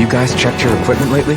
you guys checked your equipment lately?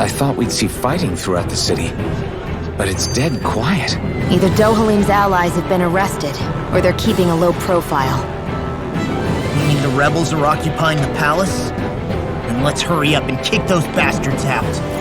I thought we'd see fighting throughout the city, but it's dead quiet. Either Dohalim's allies have been arrested, or they're keeping a low profile. Meaning the rebels are occupying the palace? Then let's hurry up and kick those bastards out.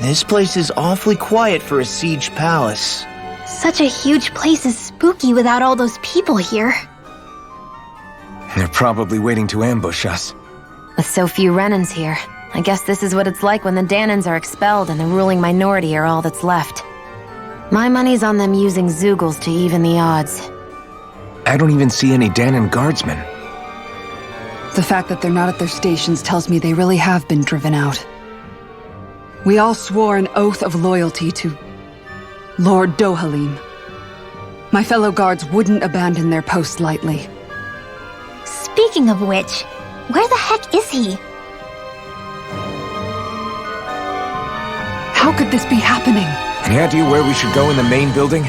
This place is awfully quiet for a siege palace. Such a huge place is spooky without all those people here. They're probably waiting to ambush us. With so few Renans here, I guess this is what it's like when the Danans are expelled and the ruling minority are all that's left. My money's on them using Zeugles to even the odds. I don't even see any Danan guardsmen. The fact that they're not at their stations tells me they really have been driven out. We all swore an oath of loyalty to Lord Dohalim. My fellow guards wouldn't abandon their post lightly. Speaking of which, where the heck is he? How could this be happening? Any idea where we should go in the main building?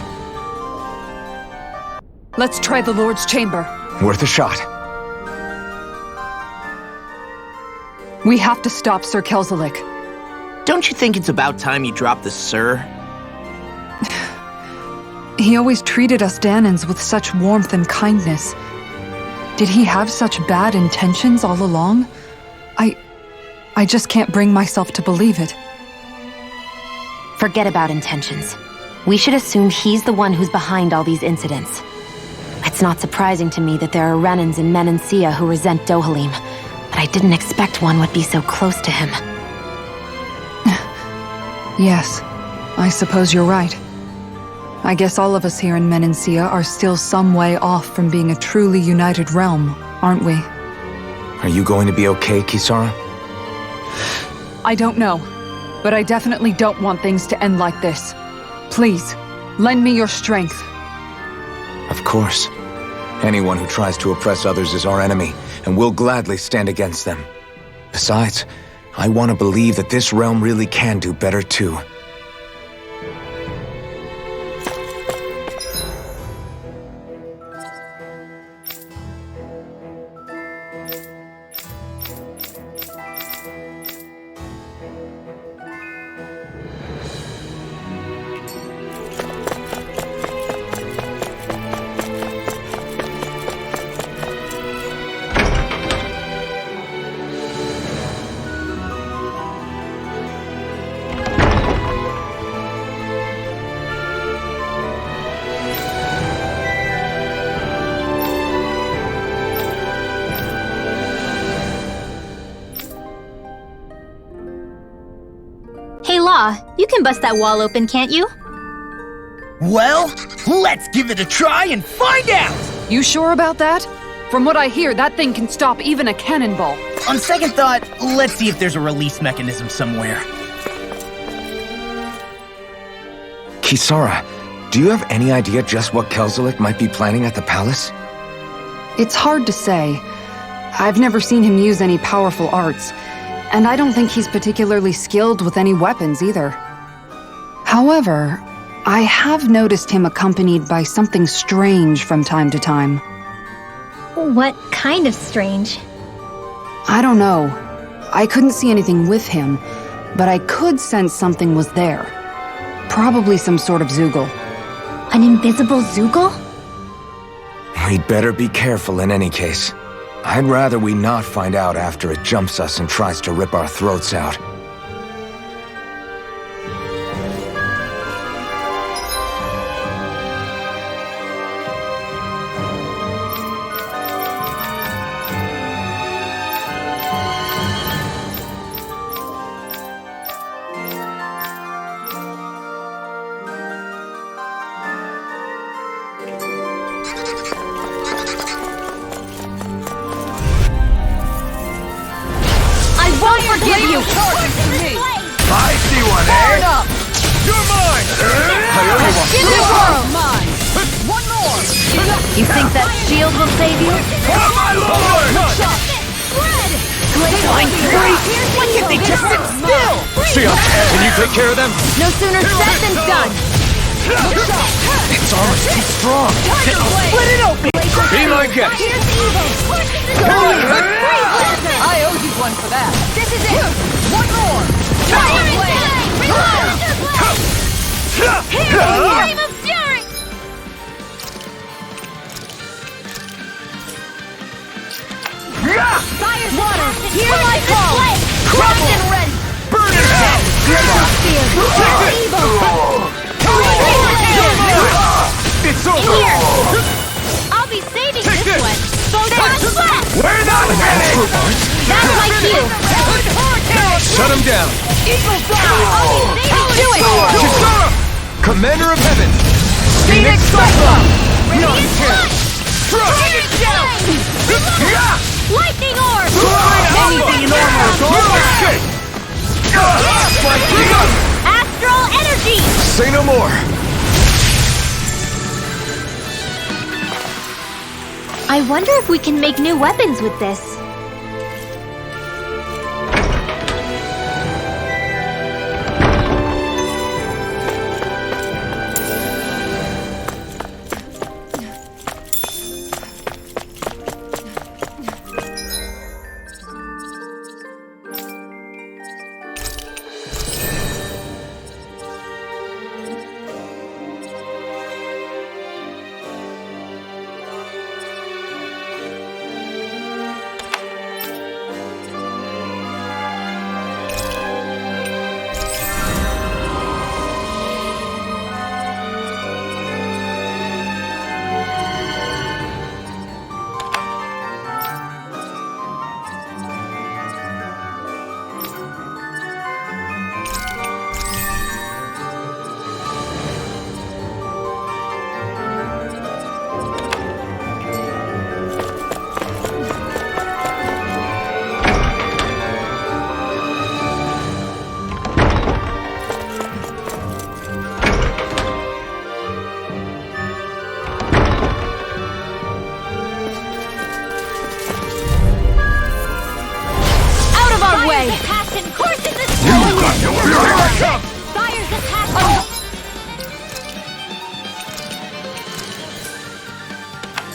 Let's try the Lord's Chamber. Worth a shot. We have to stop Sir Kelzelik. Don't you think it's about time you dropped the sir? He always treated us Danans with such warmth and kindness. Did he have such bad intentions all along? I just can't bring myself to believe it. Forget about intentions. We should assume he's the one who's behind all these incidents. It's not surprising to me that there are Renans in Menancia who resent Dohalim, but I didn't expect one would be so close to him. Yes, I suppose you're right. I guess all of us here in Menancia are still some way off from being a truly united realm, aren't we? Are you going to be okay, Kisara? I don't know, but I definitely don't want things to end like this. Please, lend me your strength. Of course. Anyone who tries to oppress others is our enemy, and we'll gladly stand against them. Besides, I want to believe that this realm really can do better too. Hey, Law, you can bust that wall open, can't you? Well, let's give it a try and find out! You sure about that? From what I hear, that thing can stop even a cannonball. On second thought, let's see if there's a release mechanism somewhere. Kisara, do you have any idea just what Kelzelik might be planning at the palace? It's hard to say. I've never seen him use any powerful arts, and I don't think he's particularly skilled with any weapons either. However, I have noticed him accompanied by something strange from time to time. What kind of strange? I don't know. I couldn't see anything with him, but I could sense something was there. Probably some sort of Zoogle. An invisible Zoogle? We'd better be careful in any case. I'd rather we not find out after it jumps us and tries to rip our throats out. Forgive you! I see one, eh? You're mine! I owe you one. Mine! One more! You think that shield will save you? Oh, my lord! Flying fury! Why can't they just sit still? Sia, can you take care of them? No sooner said than done! Its armor's too strong. Split it open! Be my guest. I owe you one for that. This is it! One more! Flame of fury! Fire's water! Hear my call! Cracked and rent! Burn it out! It's over! I'll be saving Take this this. one! We're not magic! That's my cue! Shut him down! Do it! Kisara! Commander of Heaven! Phoenix Cyclone! Radiant Punch! Lightning Orb! Anything in armor! Astral Energy! Say no more! I wonder if we can make new weapons with this.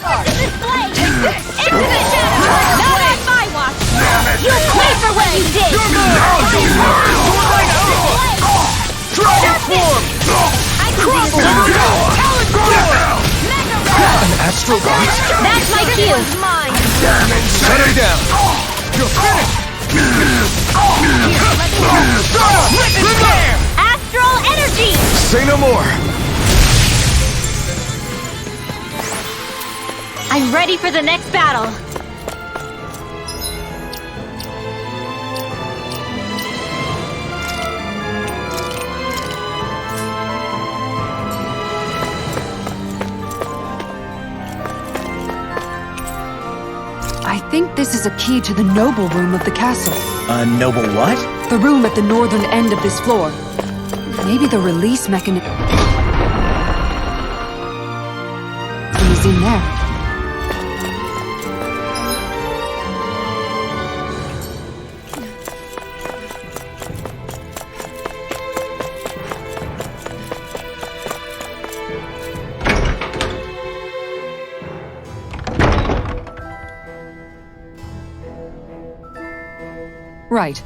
Take this! Into the shadow! Not on my watch! You'll pay for what you did! Dragon form! I crumble! An astral box? That's my cue! Shut him down! You're finished! Astral energy! Say no more! I'm ready for the next battle! I think this is a key to the noble room of the castle. Noble what? The room at the northern end of this floor. Maybe the release mechanism is in there. Right.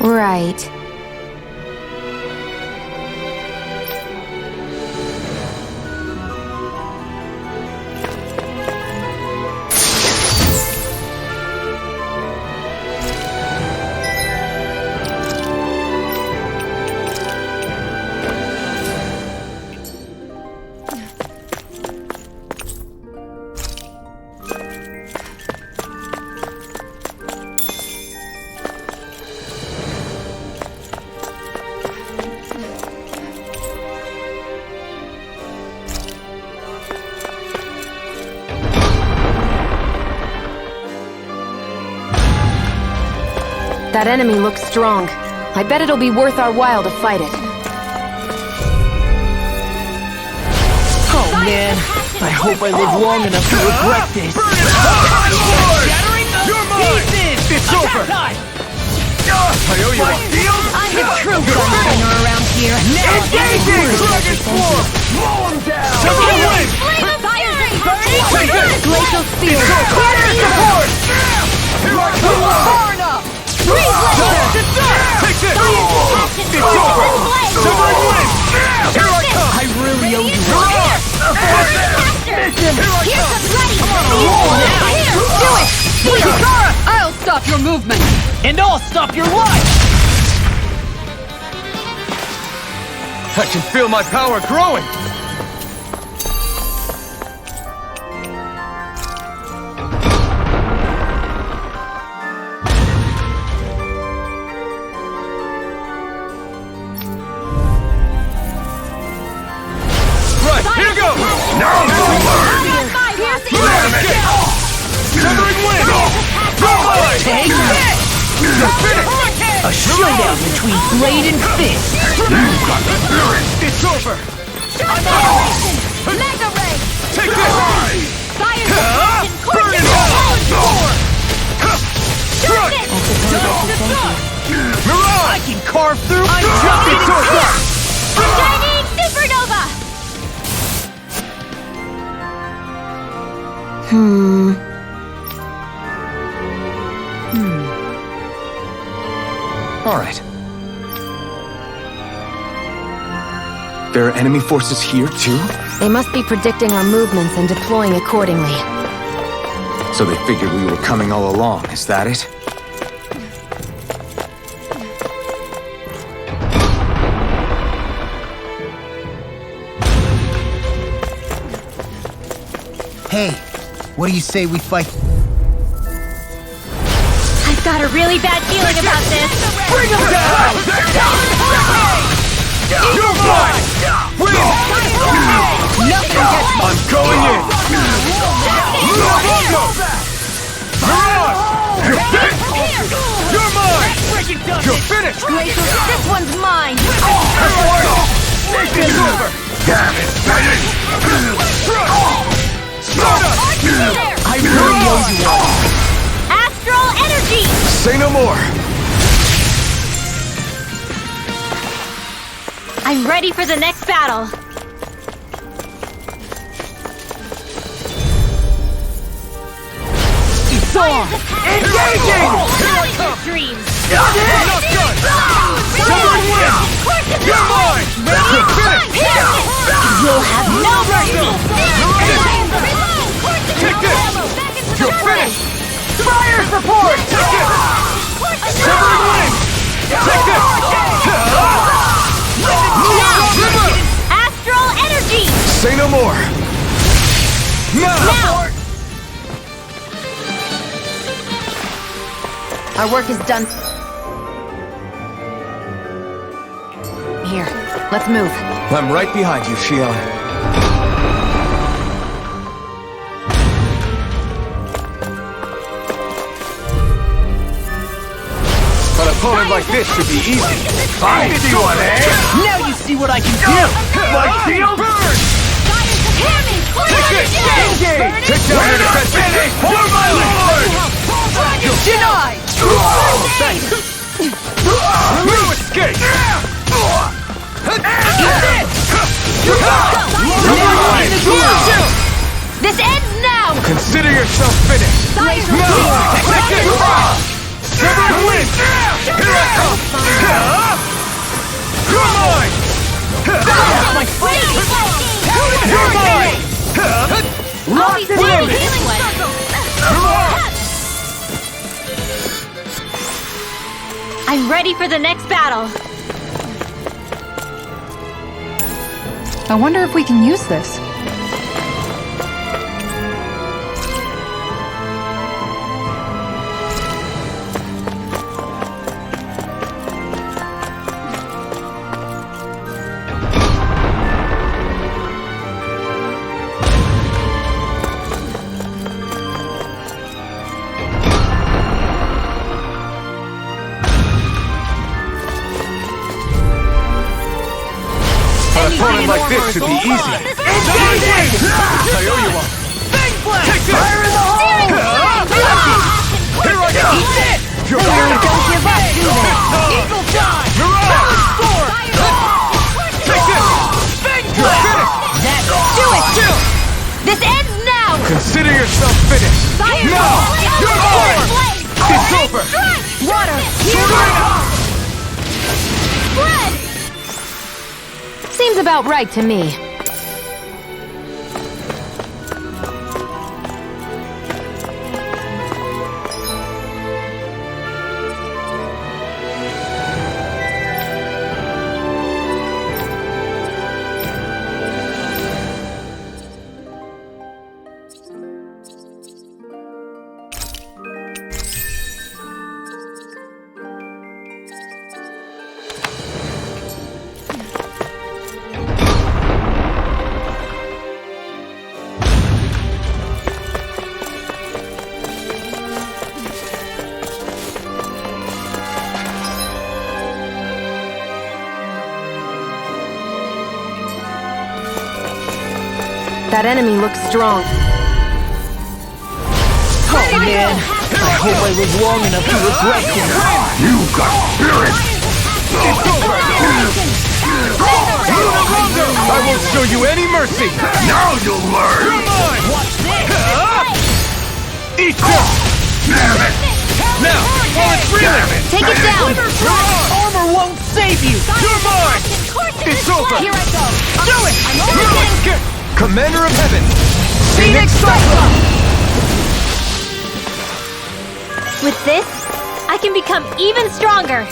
Right. That enemy looks strong. I bet it'll be worth our while to fight it. Oh man, I hope I live long enough to regret this. You're mine! It's over! I owe you a deal? I'm the true gunfighter around here! Engaging! Dragon form! Mow him down! Someone win! Flame of fire! Burning! Take this! Glacial spear! Support! Here I come! Far enough! Freeze laser! Take this! It's over! Someone win! Here I come! I really owe you You're one. on! Here's a bloody Here! Do it! Feel! I'll stop your movement! And I'll stop your life! I can feel my power growing! Right, here goes! Now Severing wind! Take that! A showdown between blade and fist! It's over! Mega ray! Take this! Fire! Burn it all! Strike! Mirage! I can carve through It's over! Shining supernova! All right. There are enemy forces here, too? They must be predicting our movements and deploying accordingly. So they figured we were coming all along, is that it? Hey, what do you say we fight? I've got a really bad feeling about this. Bring him down! You're mine! Win! Nothing gets me. I'm going in! Mirage! You're finished! You're mine! You're finished! This one's mine. It's over! Damn it! I really owe you one. Astral energy. Say no more! I'm ready for the next battle. It's on! Engaging! Here I come! Dreams! Not good! Someone win! You're mine! You'll have no mercy! Take this! You're finished! Fire support! Take it! Severing wing! Take this! Now! Astral energy! Say no more! Now! Our work is done. Here, let's move. I'm right behind you, Shion. An opponent like this should be easy. I see one, eh? Now you see what I can do! My shield burns! Take it! Engage! Take down your defenses! For my lord! Denied! Thanks! No escape! This ends now! Consider yourself finished! No! Take it! Severing wing! Here I come! You're mine! You're mine! Locked and loaded! I'm ready for the next battle. I wonder if we can use this. An opponent like this should be easy. I owe you one. Take this! Fire in the hole! Here I go! You're Don't give up, do they? Eagle dive! Take this! You're finished! Do it! This ends now! Consider yourself finished! No! You're mine! It's over! Water! Spread! Seems about right to me. That enemy looks strong. Oh man, I hope I live long enough to regret this. You got spirit! It's over! I won't show you any mercy! Now you'll learn! You're mine! Watch this! Eat this! Damn it! Now, while it's reeling! Take it down! Armor won't save you! You're mine! It's over! Here I go! Do it! No escape! Commander of Heaven! Phoenix Cyclone! With this, I can become even stronger!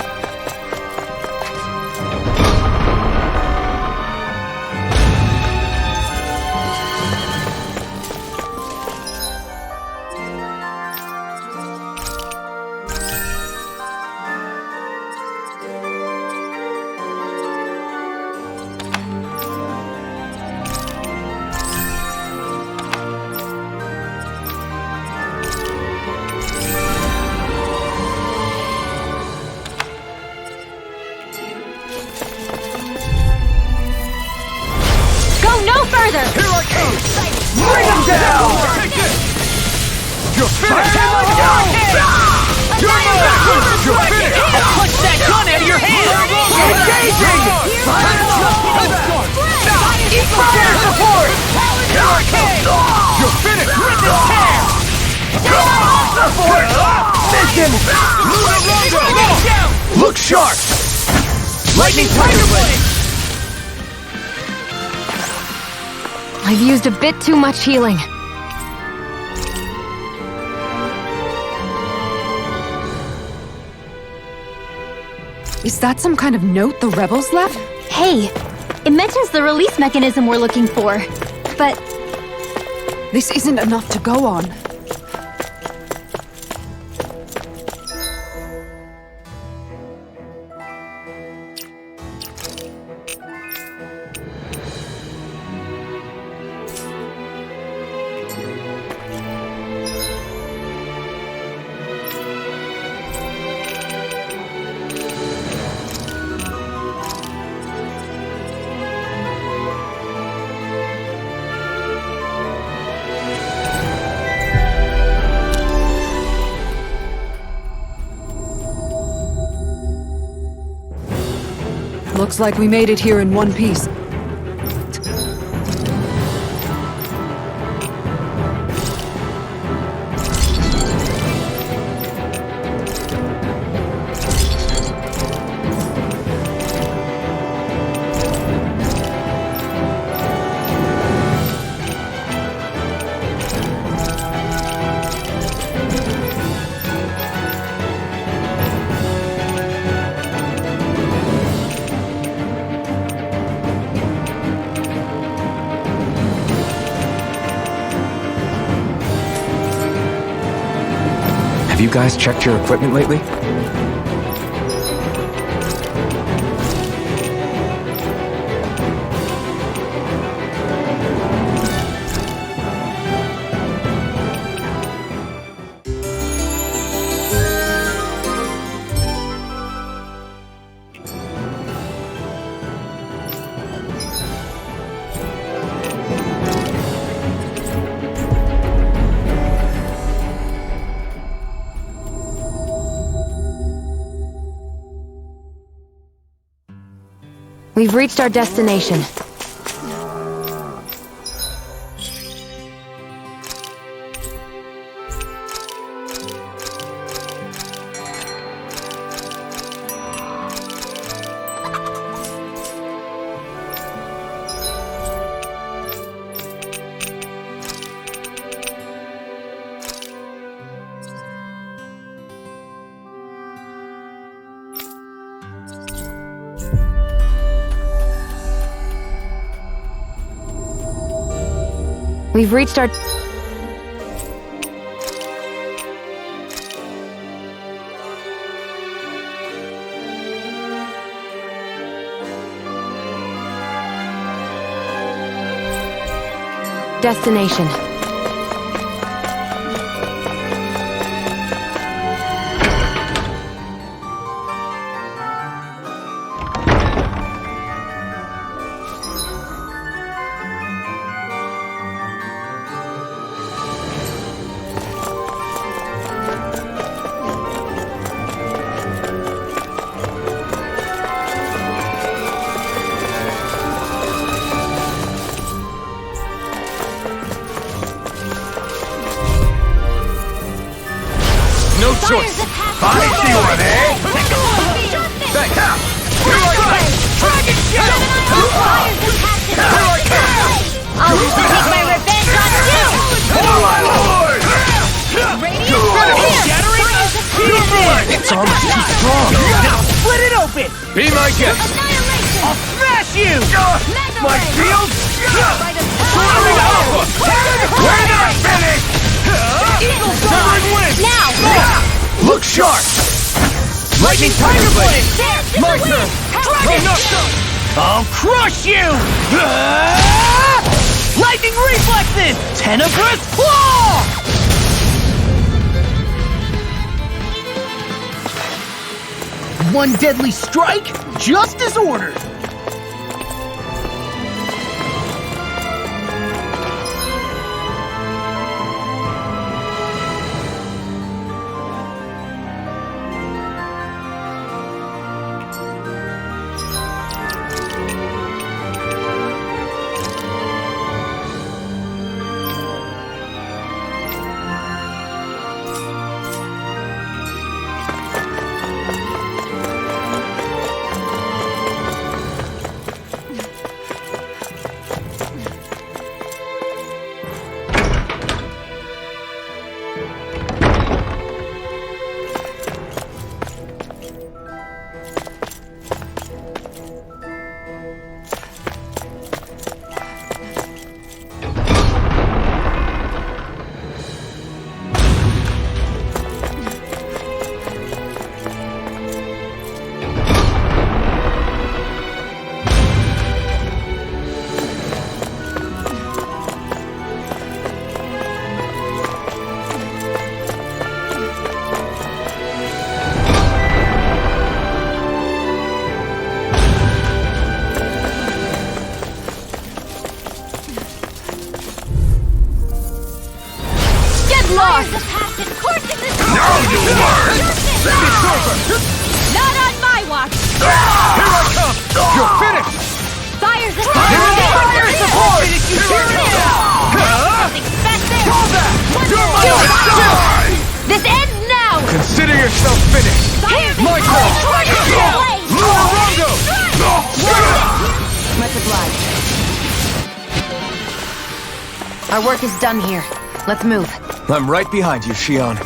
Further! Here I come! Bring him down! Take this! You're finished! You're mine! You're finished! I'll punch that gun out of your hand! Engaging! Fire support! You're finished! Rip and tear! Support! Mission! Look sharp! Lightning Tiger Blade! I've used a bit too much healing. Is that some kind of note the rebels left? Hey, it mentions the release mechanism we're looking for, but This isn't enough to go on. Looks like we made it here in one piece. Have you guys checked your equipment lately? We've reached our destination. We've reached our... destination. No choice! I see one, eh? Thanks! Here I come! Dragon Shadow! Here I come! I'll take my revenge on you! Oh my lord! Radiant from here! Shattering? It's almost too strong! Now split it open! Be my guest! Annihilation! I'll smash you! Mega My Ray! shield! By the Soaring Alpha! We're not finished! Eagle Soaring Wind! Now! Look sharp! Lightning Tiger Blade! There! My turn! Dragon I'll crush you! Lightning Reflexes! Tenebrous Claw! One deadly strike, just as ordered! It's over! Not on my watch! Here I come! You're finished! Fire's a Fire support! Call that! You're my last. This ends now! Consider yourself finished! My call! Morongo! Much obliged. Our work is done here. Let's move. I'm right behind you, Shion.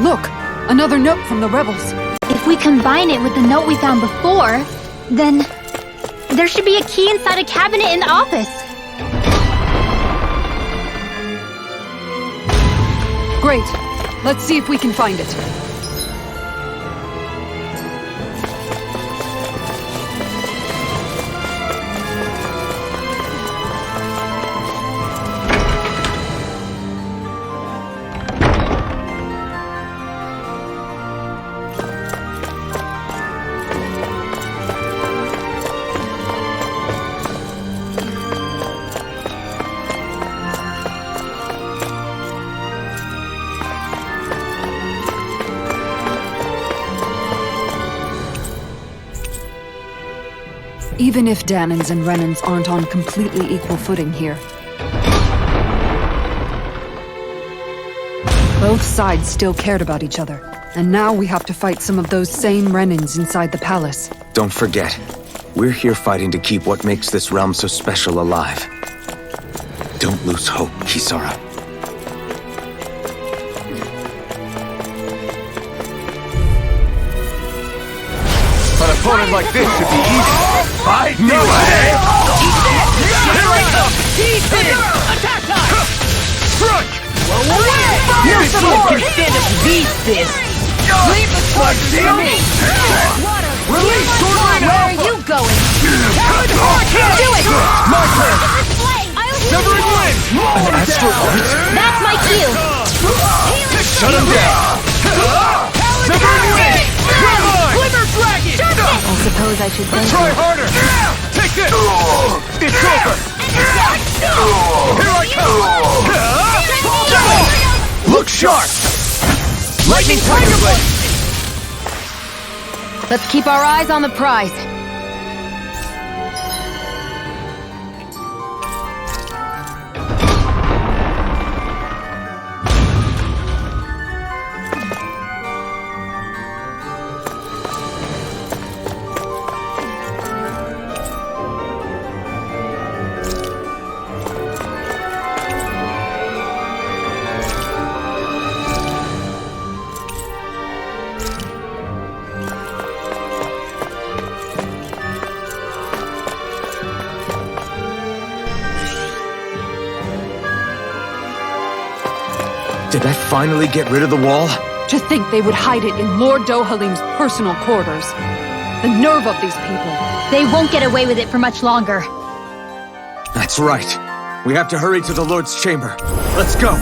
Look! Another note from the rebels. If we combine it with the note we found before, then there should be a key inside a cabinet in the office. Great. Let's see if we can find it. Even if Danans and Renans aren't on completely equal footing here, both sides still cared about each other. And now we have to fight some of those same Renans inside the palace. Don't forget, we're here fighting to keep what makes this realm so special alive. Don't lose hope, Kisara. An opponent like this should be easy. Fight me, hey! Here I come! Attack time! Strike! Your sword can stand up to these fists! Leave the sparks to me! Release sword right now! Where are you going? Do it! My turn! Severing wind! An astral art? That's my cue! Shut him down! Severing wind! Glimmer dragon! I suppose I should thank Try you. harder! Take this! It's over! Here I come! Look sharp! Lightning Tiger Blade! Let's keep our eyes on the prize. Did that finally get rid of the wall? To think they would hide it in Lord Dohalim's personal quarters. The nerve of these people. They won't get away with it for much longer. That's right. We have to hurry to the Lord's chamber. Let's go.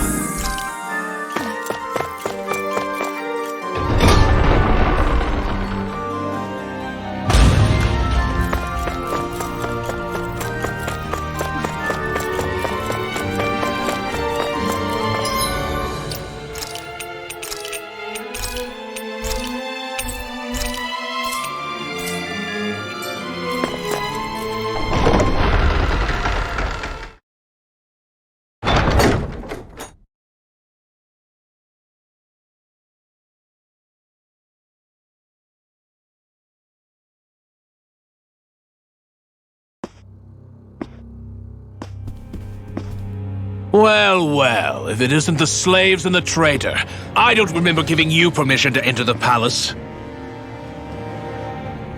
Well, well, if it isn't the slaves and the traitor. I don't remember giving you permission to enter the palace.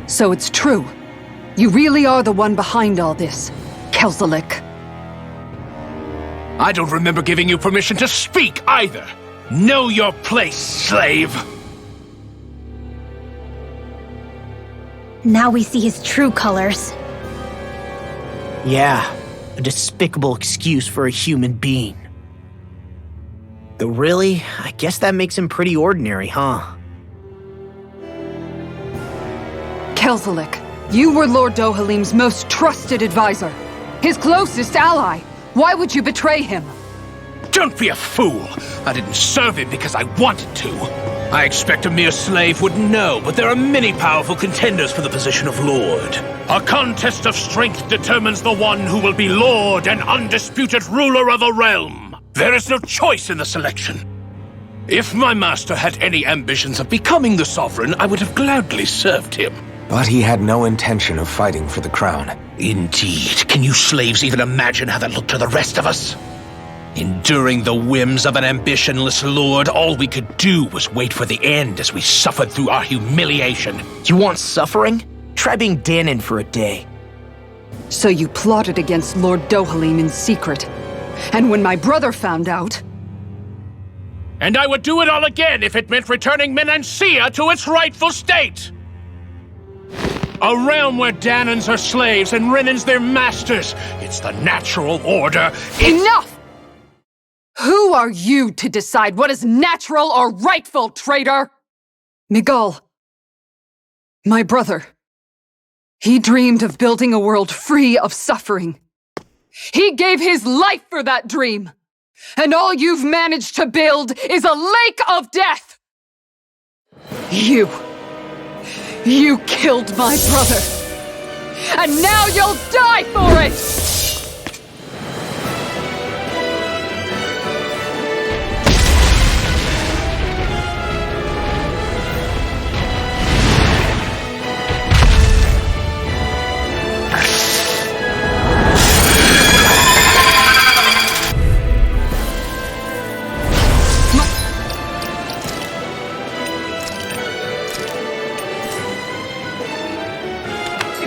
So it's true. You really are the one behind all this, Kelzelik. I don't remember giving you permission to speak either. Know your place, slave. Now we see his true colors. Yeah, a despicable excuse for a human being. Though really, I guess that makes him pretty ordinary, huh? Kelzelik, you were Lord Dohalim's most trusted advisor. His closest ally. Why would you betray him? Don't be a fool! I didn't serve him because I wanted to. I expect a mere slave would know, but there are many powerful contenders for the position of Lord. A contest of strength determines the one who will be Lord and undisputed ruler of a realm. There is no choice in the selection. If my master had any ambitions of becoming the sovereign, I would have gladly served him. But he had no intention of fighting for the crown. Indeed. Can you slaves even imagine how that looked to the rest of us? Enduring the whims of an ambitionless lord, all we could do was wait for the end as we suffered through our humiliation. You want suffering? Try being Danon for a day. So you plotted against Lord Dohalim in secret. And when my brother found out... And I would do it all again if it meant returning Menancia to its rightful state! A realm where Danons are slaves and Renans their masters. It's the natural order. Enough! Who are you to decide what is natural or rightful, traitor? Miguel, my brother. He dreamed of building a world free of suffering. He gave his life for that dream. And all you've managed to build is a lake of death! You killed my brother. And now you'll die for it!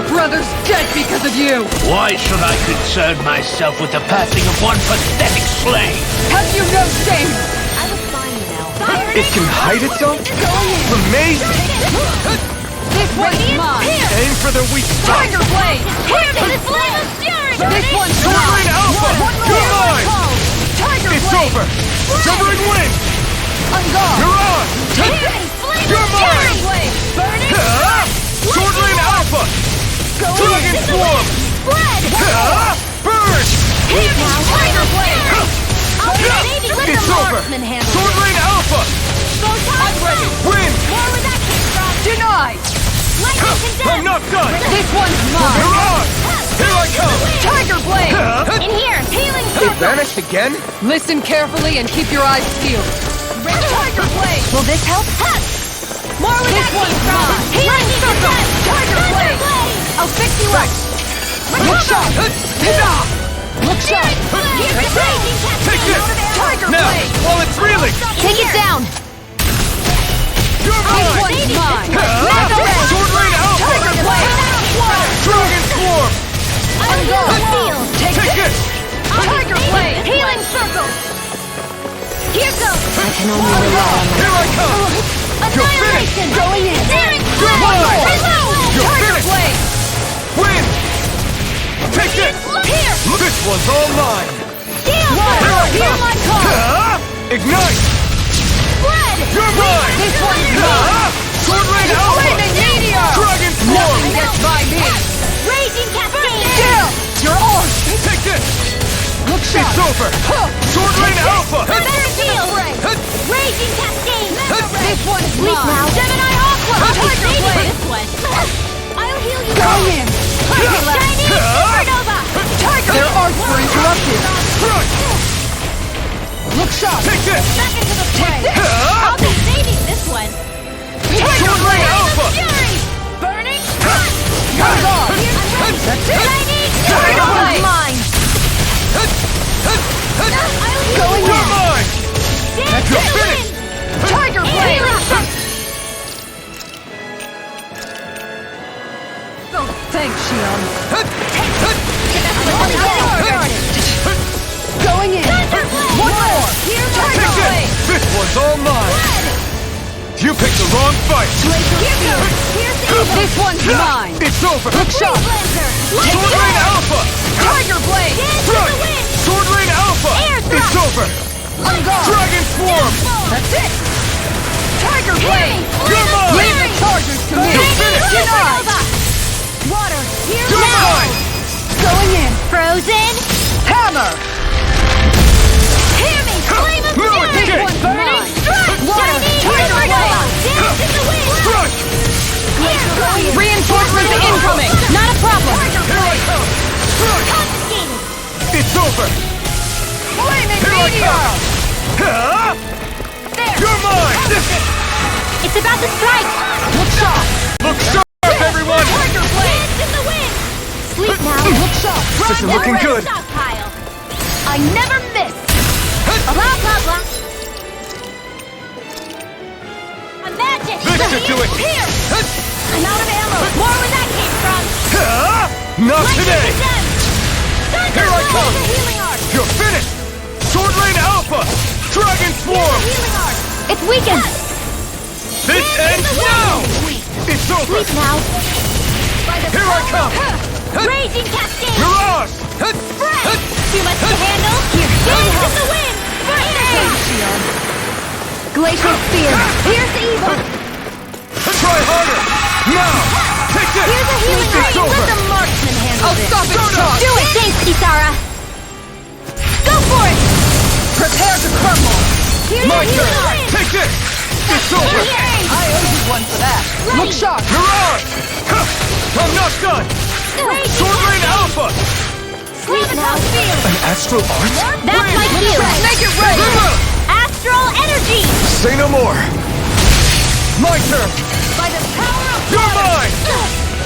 Brother's dead because of you! Why should I concern myself with the passing of one pathetic slave? Have you no shame? I was fine, you know. It can hide itself? Amazing! This one's mine! Aim for the weak spot! Tiger Blade! Here to the flame of fury! This one's Sovereign mine! Alpha! You're mine! Tiger It's Blade! over! Sovereign wins! On guard! You're on! Flame You're of mine! fury! Blade! Burning! Swordling Alpha! Dragon Swarm! Spread! Burn! Here now! Tiger Blade! It's Let the over! marksman handle it! Swordling Alpha! I'm ready! Win! More where that came from! Denied! Lightning condemned! I'm not done! This one's mine! You're on! Here I come! Tiger Blade! In here! Healing It circle! vanished again? Listen carefully and keep your eyes peeled. Tiger Blade! Will this help? More where This that one's came from! mine. Healing circle! Tiger Blade! I'll fix you up! Look sharp! Look sharp! Take this! Tiger Now, Blade! while it's reeling! Take it down! You're This mine! one's mine! Swordling Alpha! Tiger Blade! Dragon Swarm! Field! Take Take this! this! Tiger Blade! Healing circle! Here goes! I can only On rely on my... Here I come! Annihilation! Going in! Daring You're mine! Reload! You're Tiger finished! Blade! Win! Take this! Here! This one's all mine! Deal! Hear my call! Ignite! Spread! You're mine! This one's mine! Swordling Alpha! Flaming Meteor! Dragon Swarm! Nothing gets by me! Raging cascade! Still! You're on! Take this! Look sharp! It's over! Swordling Alpha! Battlefield! Raging cascade! This one's Sleep mine! now! Gemini Aqua! Tiger Save Blade! this one! I'll heal you! Go in! Chinese Supernova! Tiger! Their arts were interrupted! Crush! Look sharp! Take this! Back into the fray! I'll be saving this one! Swordling Alpha! Fury! Burning! On guard! That's it! Chinese Tiger Supernova! Blade! Mine! I Going in! One more! Take it! This one's all mine! You picked the wrong fight! This one's mine! It's over! Look sharp! Sword Rain Alpha! Tiger Blade! Right! Sword Rain Alpha! It's over! Dragon Swarm! That's it! Tiger Blade! You're mine! Leave the charges to me! You're finished! Denied! Water, here You're mine! Going in! Frozen. Hammer! Hear me, flame of No fury! escape! One's mine! Strike! Water, Tiger Blade! Dance in the wind! Strike! Reinforcements incoming! Not a problem! Here I come! Strike! Confiscated! It's over! Flaming Here I meteor! come! Huh? There! You're mine! It's about to strike! Look sharp! Look sharp, everyone! Tiger Blade! Dance in the wind! Sleep now! Look sharp! This isn't looking good! Stockpile! I never miss! Blah, blah, blah! A magic! This should do it! Here! I'm out of ammo! More where that came from! Huh? Not today! Here I come! The healing art! You're finished! Sword Rain Alpha! Dragon Swarm! Healing art! It's weakened! This ends now! It's over! Sleep now! By the Here I come! Raging cascade! Mirage! Too much to handle? Here, dance in the wind! Glacial spear! Here's evil! Try harder! Now! Take this! Here's a healing It's ray! over! Let the marksman handle I'll this! stop its charge! Do it! Thanks, Kisara! Go for it! Prepare to crumble! Here's My a healing turn! wind! Take this! It's over! I owe you one for that! Look sharp! Mirage! Huh! I'm not done! Raging Sword Rain Alpha! Sleep now! An astral art? That's my cue! Make it rain! Astral energy! Say no more! My turn! By the power of You're mine!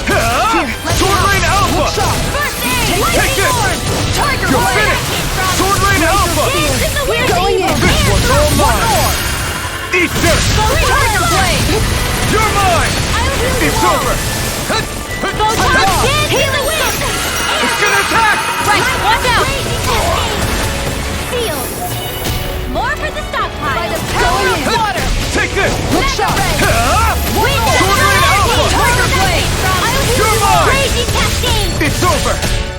Huh? Sword Rain Alpha! First aid! Take this! Tiger You're Blade! finished! Sword Rain Alpha! Dance in the wind! Going in! This one's all mine! Eat this! Tiger Blade! You're mine! It's over! Photon! Heal the wind! It's gonna attack! Right, watch out! Sealed! More for the stockpile! By the power of water! Take this! Look sharp! Huh? Wind Sword Rain Alpha! Tiger Blade! You're mine! Raging cascade! It's over!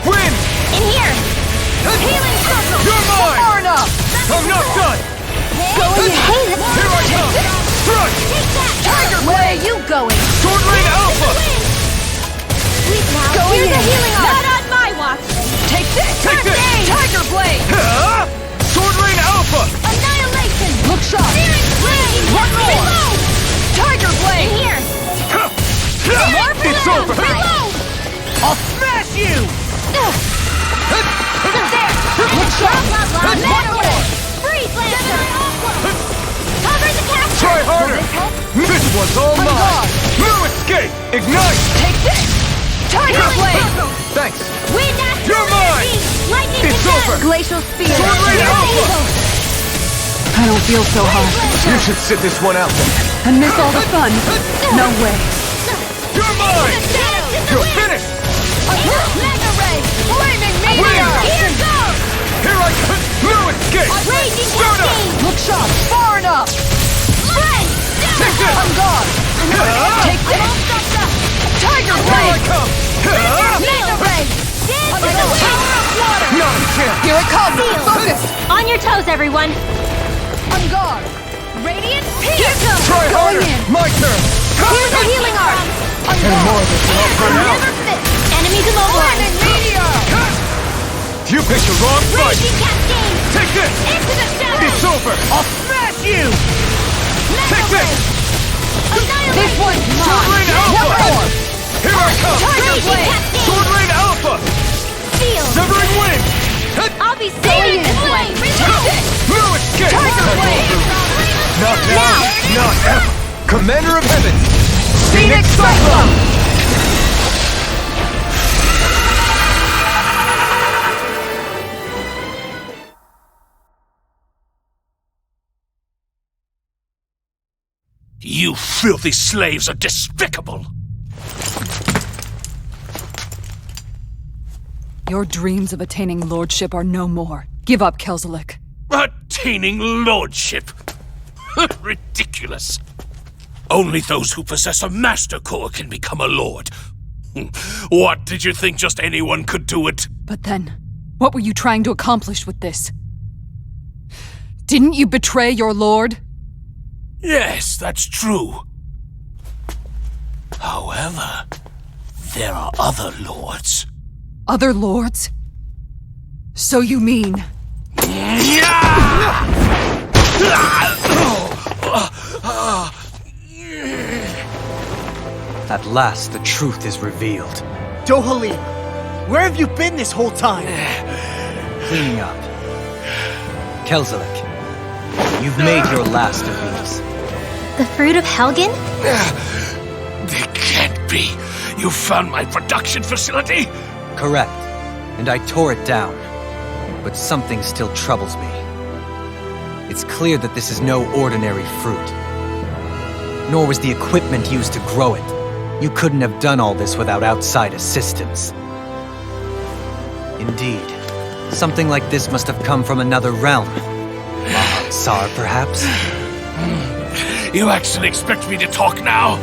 Win! In here! Healing circle! You're mine! Far enough! I'm not done! Going in! Here I come! Strike! Take that! Tiger Blade! Where are you going? Sword Rain Alpha! Sleep now! Going Here's in. a healing art! Not on my watch! Take this! Take this! Tiger Blade! Huh? Sword Rain Alpha! Annihilation! Look sharp! Raging One more. Reload! Tiger In Blade! here! It's over! Reload! I'll smash you! There! Look sharp! Blah, blah, One blah. more! Freeze Lancer! Cover the capture! Try harder! This one's all I'm mine! gone. No escape! Ignite! Take this! Tiger Healing Blade! circle! Thanks! Wind astral You're mine! energy! Lightning It's command! over! Glacial Spear! Sword Rain Here's Alpha! evil! I don't feel so hot. You should sit this one out then. And miss all the fun? No way. You're mine! Shadows in the You're wind! finished! Mega ray! Flaming Win! meteor! Here goes! Here I come! No escape! Raging Start up! cascade! Look sharp! Far enough! Friend! Take this! I'm gone! Huh? Take I'm all this! stuffed up! Tiger Here I Blade! come! Huh? Mega ray! Dance in the wind! Not a chance! Here it comes! Focus! On your toes, everyone! I'm gone! Radiant Here goes! Try harder! in. My turn! Here's a healing arm! I'm And more gone! of this will not burn out! Never fit! Enemies immobilized! Flaming meteor! You picked the wrong fight! Raging cascade! Take this! Into the shadows! It's over! I'll smash you! Take this! This one's Sword mine! Rain Alpha! One more! Here I come! Tiger Raging Blade! cascade! Sword Rain Alpha! Seal! Severing Wind! I'll be saving this way! Reload! No escape! Tiger Blade! Not now! Not ever! Commander of Heaven! Phoenix Cyclone! You filthy slaves are despicable! Your dreams of attaining lordship are no more. Give up, Kelzelik. Attaining lordship? Ridiculous. Only those who possess a master core can become a lord. What, did you think just anyone could do it? But then, what were you trying to accomplish with this? Didn't you betray your lord? Yes, that's true. However, there are other lords. Other lords? So you mean... At last, the truth is revealed. Autelina, where have you been this whole time? Cleaning up. Kelzelik, you've made your last of these. The fruit of Helgen? It can't be. You found my production facility? Correct. And I tore it down. But something still troubles me. It's clear that this is no ordinary fruit. Nor was the equipment used to grow it. You couldn't have done all this without outside assistance. Indeed, something like this must have come from another realm. Tsar, perhaps? You actually expect me to talk now?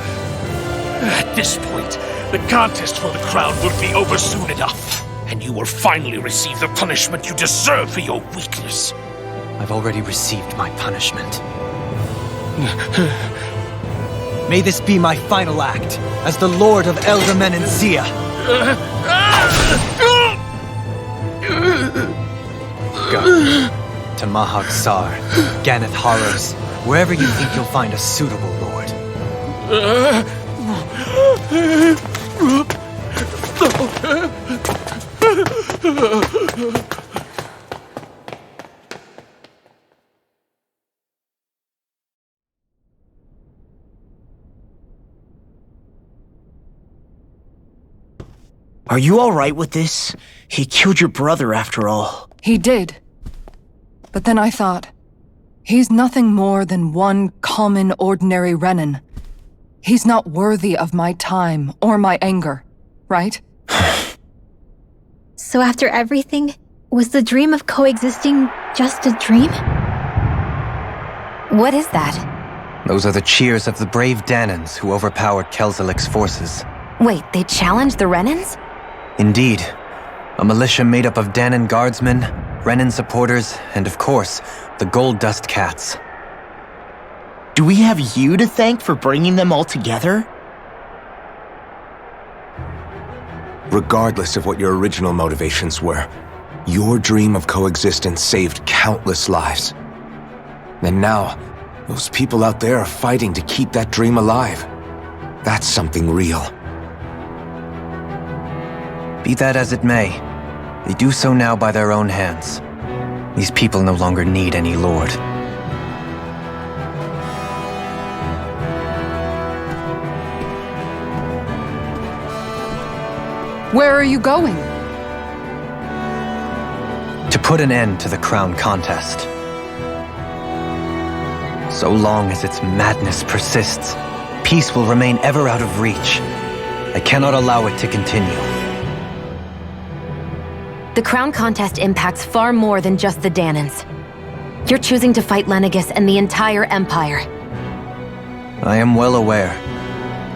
At this point, the contest for the crown will be over soon enough, and you will finally receive the punishment you deserve for your weakness. I've already received my punishment. May this be my final act as the Lord of Elder Menencia. Go to Mahag Sar, Ganeth Haros, wherever you think you'll find a suitable lord. Are you alright with this? He killed your brother after all. He did. But then I thought, he's nothing more than one common, ordinary Renan. He's not worthy of my time or my anger, right? So after everything, was the dream of coexisting just a dream? What is that? Those are the cheers of the brave Danans who overpowered Kelzelik's forces. Wait, they challenged the Renans? Indeed. A militia made up of Danan guardsmen, Renan supporters, and of course, the Gold Dust Cats. Do we have you to thank for bringing them all together? Regardless of what your original motivations were, your dream of coexistence saved countless lives. And now, those people out there are fighting to keep that dream alive. That's something real. Be that as it may, they do so now by their own hands. These people no longer need any lord. Where are you going? To put an end to the crown contest. So long as its madness persists, peace will remain ever out of reach. I cannot allow it to continue. The crown contest impacts far more than just the Danans. You're choosing to fight Lenegis and the entire Empire. I am well aware.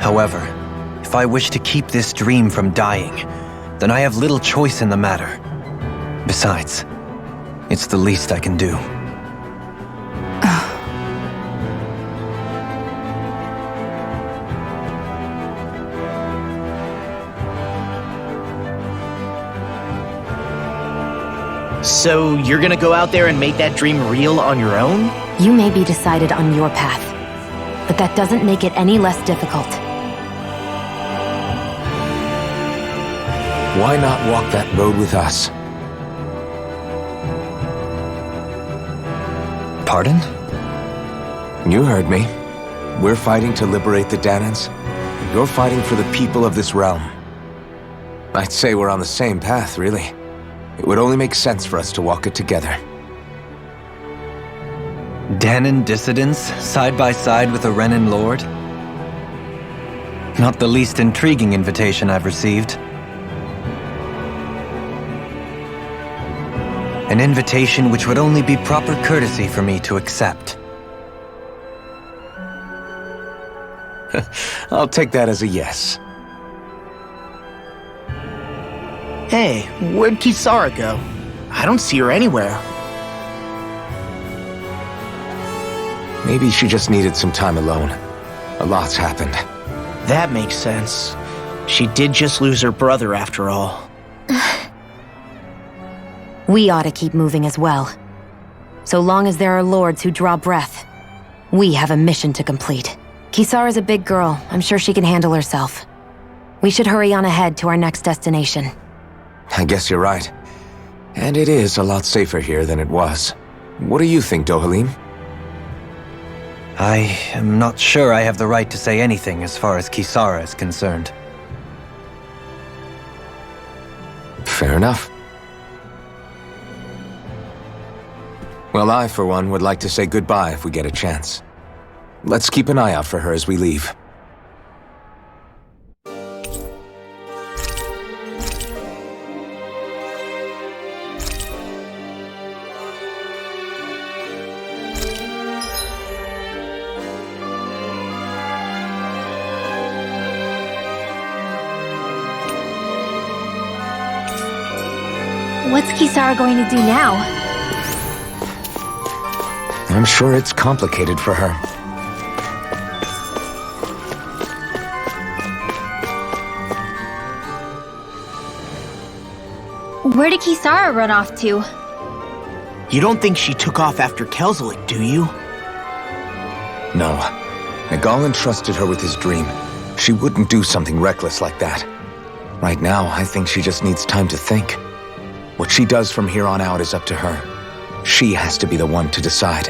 However, if I wish to keep this dream from dying, then I have little choice in the matter. Besides, it's the least I can do. So you're gonna go out there and make that dream real on your own? You may be decided on your path, but that doesn't make it any less difficult. Why not walk that road with us? Pardon? You heard me. We're fighting to liberate the Danans. You're fighting for the people of this realm. I'd say we're on the same path, really. It would only make sense for us to walk it together. Danan dissidents, side by side with a Renan lord? Not the least intriguing invitation I've received. An invitation which would only be proper courtesy for me to accept. I'll take that as a yes. Hey, where'd Kisara go? I don't see her anywhere. Maybe she just needed some time alone. A lot's happened. That makes sense. She did just lose her brother after all. We ought to keep moving as well. So long as there are lords who draw breath, we have a mission to complete. Kisara's a big girl. I'm sure she can handle herself. We should hurry on ahead to our next destination. I guess you're right. And it is a lot safer here than it was. What do you think, Dohalim? I am not sure I have the right to say anything as far as Kisara is concerned. Fair enough. Well, I, for one, would like to say goodbye if we get a chance. Let's keep an eye out for her as we leave. What's Kisara going to do now? I'm sure it's complicated for her. Where did Kisara run off to? You don't think she took off after Kelzelik, do you? No. Nagal entrusted her with his dream. She wouldn't do something reckless like that. Right now, I think she just needs time to think. What she does from here on out is up to her. She has to be the one to decide.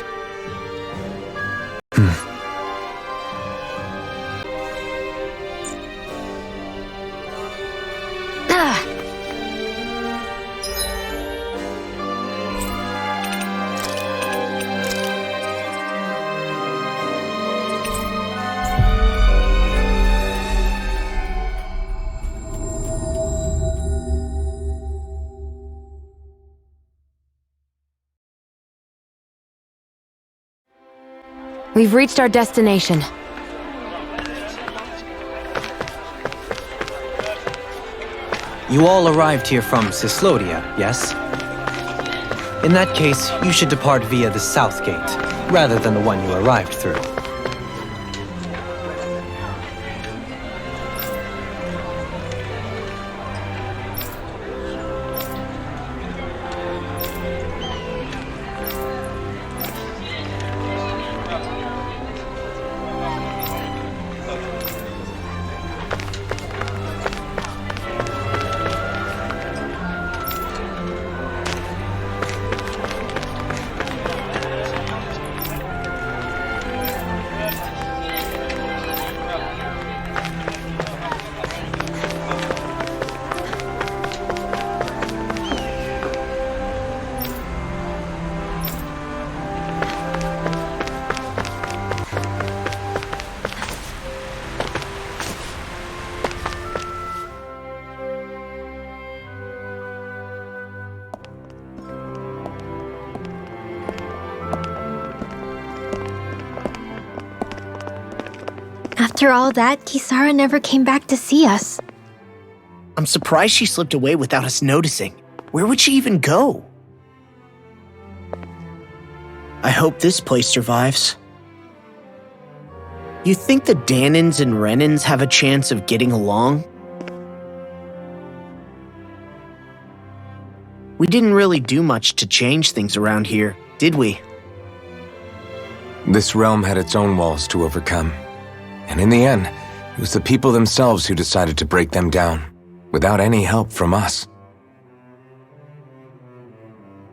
We've reached our destination. You all arrived here from Cislodia, yes? In that case, you should depart via the south gate, rather than the one you arrived through. After all that, Kisara never came back to see us. I'm surprised she slipped away without us noticing. Where would she even go? I hope this place survives. You think the Danans and Renans have a chance of getting along? We didn't really do much to change things around here, did we? This realm had its own walls to overcome. And in the end, it was the people themselves who decided to break them down, without any help from us.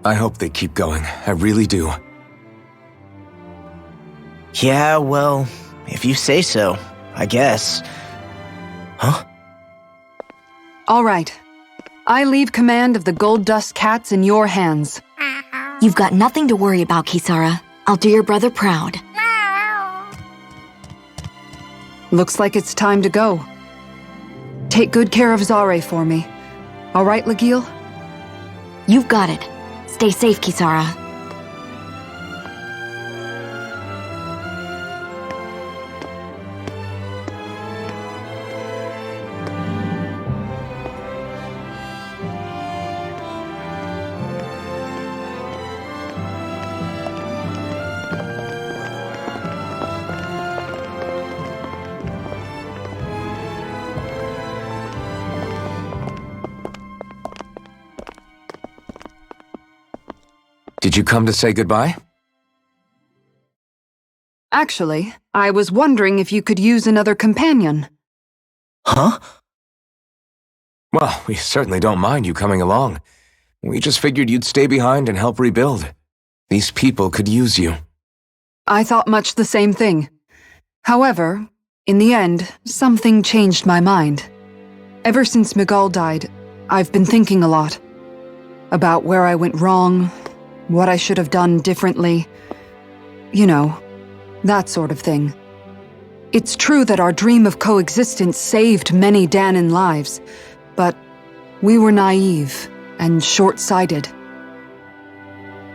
I hope they keep going, I really do. Yeah, well, if you say so, I guess. Huh? All right. I leave command of the Gold Dust Cats in your hands. You've got nothing to worry about, Kisara. I'll do your brother proud. Looks like it's time to go. Take good care of Zare for me. All right, Legil? You've got it. Stay safe, Kisara. Did you come to say goodbye? Actually, I was wondering if you could use another companion. Huh? Well, we certainly don't mind you coming along. We just figured you'd stay behind and help rebuild. These people could use you. I thought much the same thing. However, in the end, something changed my mind. Ever since Miguel died, I've been thinking a lot. About where I went wrong, what I should have done differently. You know, that sort of thing. It's true that our dream of coexistence saved many Danan lives, but we were naive and short-sighted.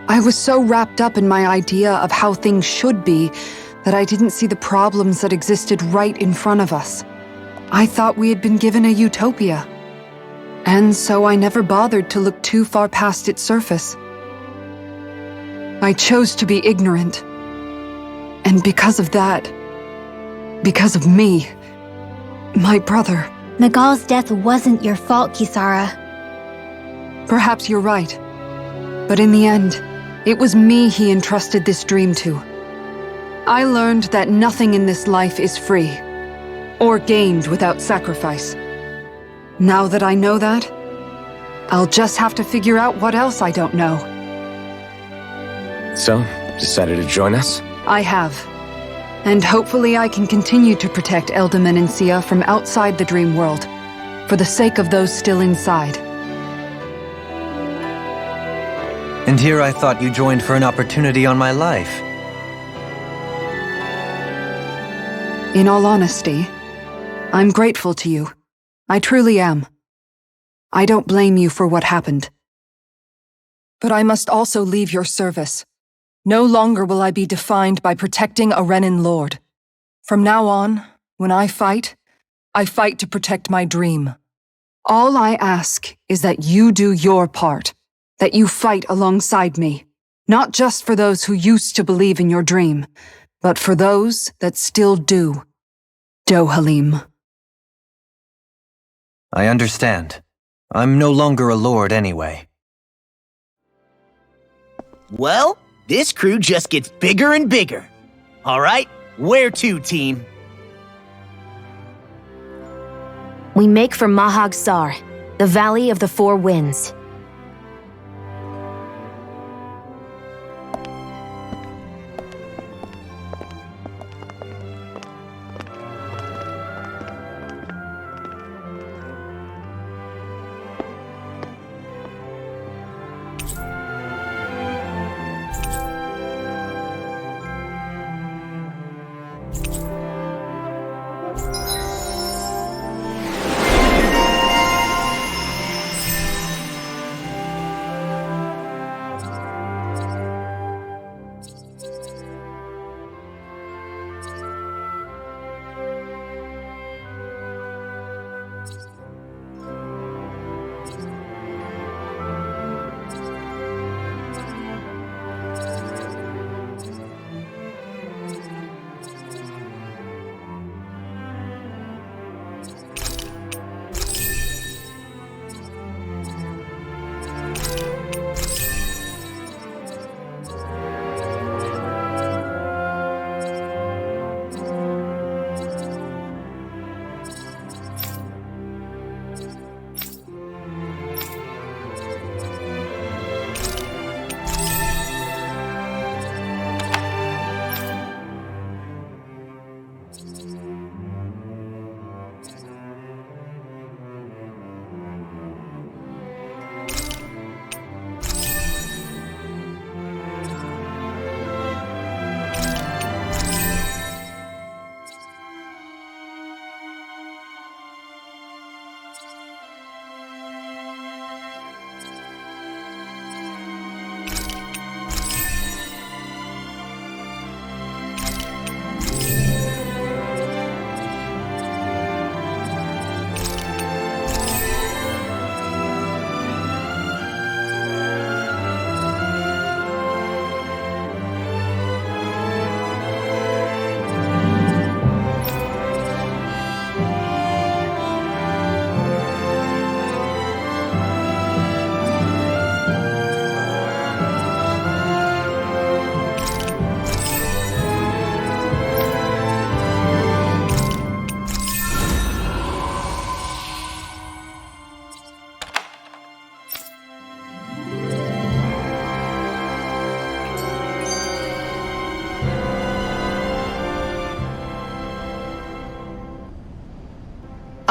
I was so wrapped up in my idea of how things should be that I didn't see the problems that existed right in front of us. I thought we had been given a utopia, and so I never bothered to look too far past its surface. I chose to be ignorant. And because of that, because of me, my brother... Miguel's death wasn't your fault, Kisara. Perhaps you're right. But in the end, it was me he entrusted this dream to. I learned that nothing in this life is free, or gained without sacrifice. Now that I know that, I'll just have to figure out what else I don't know. So, decided to join us? I have. And hopefully I can continue to protect Eldaman and Sia from outside the dream world, for the sake of those still inside. And here I thought you joined for an opportunity on my life. In all honesty, I'm grateful to you. I truly am. I don't blame you for what happened. But I must also leave your service. No longer will I be defined by protecting a Renan Lord. From now on, when I fight to protect my dream. All I ask is that you do your part, that you fight alongside me, not just for those who used to believe in your dream, but for those that still do. Dohalim. I understand. I'm no longer a lord anyway. Well, this crew just gets bigger and bigger. All right, where to, team? We make for Mahag Sar, the Valley of the Four Winds.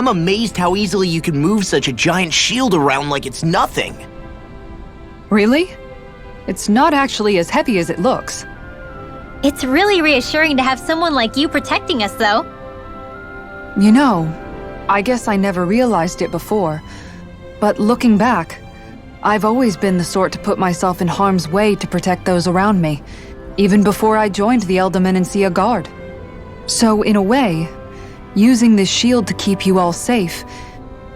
I'm amazed how easily you can move such a giant shield around like it's nothing. Really? It's not actually as heavy as it looks. It's really reassuring to have someone like you protecting us, though. You know, I guess I never realized it before, but looking back, I've always been the sort to put myself in harm's way to protect those around me, even before I joined the Eldorman and Sea Guard. So, in a way, using this shield to keep you all safe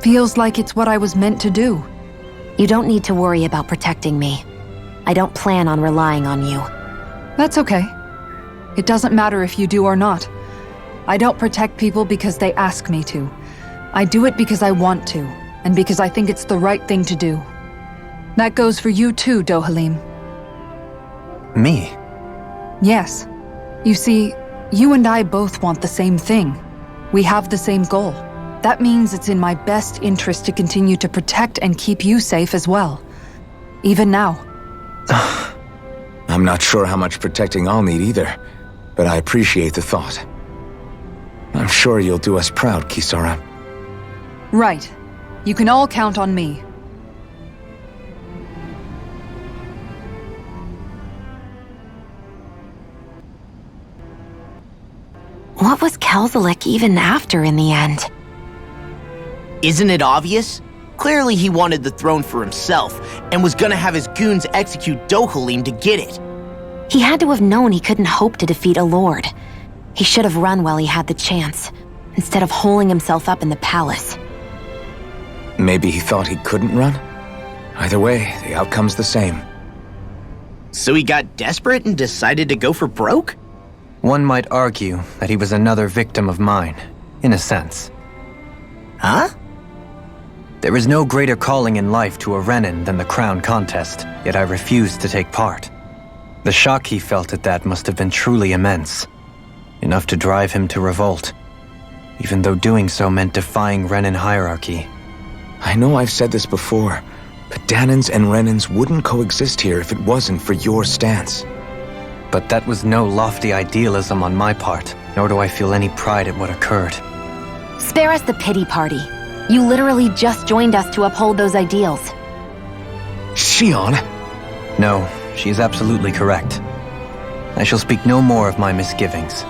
feels like it's what I was meant to do. You don't need to worry about protecting me. I don't plan on relying on you. That's okay. It doesn't matter if you do or not. I don't protect people because they ask me to. I do it because I want to, and because I think it's the right thing to do. That goes for you too, Dohalim. Me? Yes. You see, you and I both want the same thing. We have the same goal. That means it's in my best interest to continue to protect and keep you safe as well. Even now. I'm not sure how much protecting I'll need either, but I appreciate the thought. I'm sure you'll do us proud, Kisara. Right. You can all count on me. What was Kelzelik even after in the end? Isn't it obvious? Clearly he wanted the throne for himself, and was gonna have his goons execute Dohalim to get it. He had to have known he couldn't hope to defeat a lord. He should have run while he had the chance, instead of holding himself up in the palace. Maybe he thought he couldn't run? Either way, the outcome's the same. So he got desperate and decided to go for broke? One might argue that he was another victim of mine, in a sense. Huh? There is no greater calling in life to a Renin than the crown contest, yet I refused to take part. The shock he felt at that must have been truly immense. Enough to drive him to revolt, even though doing so meant defying Renin hierarchy. I know I've said this before, but Danans and Renins wouldn't coexist here if it wasn't for your stance. But that was no lofty idealism on my part, nor do I feel any pride at what occurred. Spare us the pity party. You literally just joined us to uphold those ideals. Shion! No, she is absolutely correct. I shall speak no more of my misgivings.